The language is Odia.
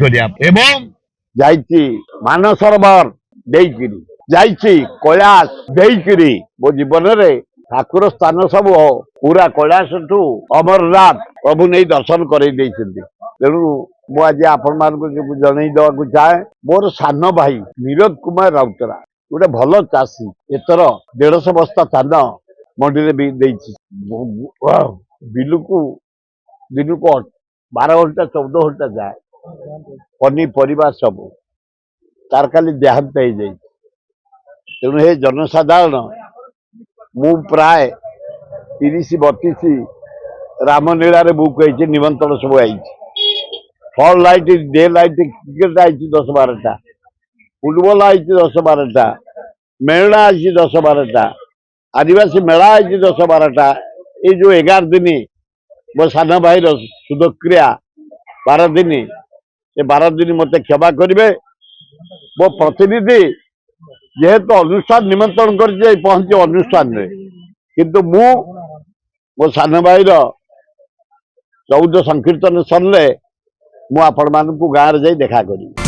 କରିବା ଏବଂ ଯାଇଛି ମାନସରୋବର ଦେଇକିରି ଯାଇଛି କୈଳାସ ଦେଇକିରି ମୋ ଜୀବନରେ ଠାକୁର ସ୍ଥାନ ସବୁ ପୁରା କୈଳାସଠୁ ଅମରନାଥ ପ୍ରଭୁ ନେଇ ଦର୍ଶନ କରେଇ ଦେଇଛନ୍ତି। ତେଣୁ ମୁଁ ଆଜି ଆପଣମାନଙ୍କୁ ଜଣେଇ ଦେବାକୁ ଚାହେଁ, ମୋର ସାନ ଭାଇ ନିରୋଧ କୁମାର ରାଉତରାୟ ଗୋଟେ ଭଲ ଚାଷୀ, ଏଥର 150 ବସ୍ତା ଧାନ ମଣ୍ଡିରେ ବି ଦେଇଛି। ବିଲକୁ ଦିନକୁ 12 ଘଣ୍ଟା 14 ଘଣ୍ଟା ଯାଏ, ପନିପରିବା ସବୁ ତାର ଖାଲି ଦେହାନ୍ତ ହେଇଯାଇଛି। ତେଣୁ ହେ ଜନସାଧାରଣ, ମୁଁ ପ୍ରାୟ 30-32 ରାମନୀଳାରେ ବୁକ୍ ହେଇଛି, ନିମନ୍ତ୍ରଣ ସବୁ ଆଇଛି। ଫଲ୍ ଲାଇଟ୍, ଡେ ଲାଇଟ୍, କ୍ରିକେଟ ଆଇଛି 10-12ଟା, ଫୁଟବଲ ଆଇଛି 10-12ଟା, ମେଳା ଆଇଛି 10-12ଟା, ଆଦିବାସୀ ମେଳା ଆଇଛି 10-12ଟା। ଏଇ ଯୋଉ 11 ଦିନ ମୋ ସାନ ଭାଇର ସୁଧକ୍ରିୟା 12 ଦିନ, ଏ 12 ଦିନ ମତେ କ୍ଷମା କରିବେ। ମୋ ପ୍ରତିନିଧି ଯେହେତୁ ଅନୁଷ୍ଠାନ ନିମନ୍ତ୍ରଣ କରିଛି, ପହଞ୍ଚି ଅନୁଷ୍ଠାନରେ, କିନ୍ତୁ ମୁଁ ମୋ ସାନ ଭାଇର 14 ସଂକୀର୍ତ୍ତନ ସରିଲେ ମୁଁ ଆପଣମାନଙ୍କୁ ଗାଁରେ ଯାଇ ଦେଖା କରିବି।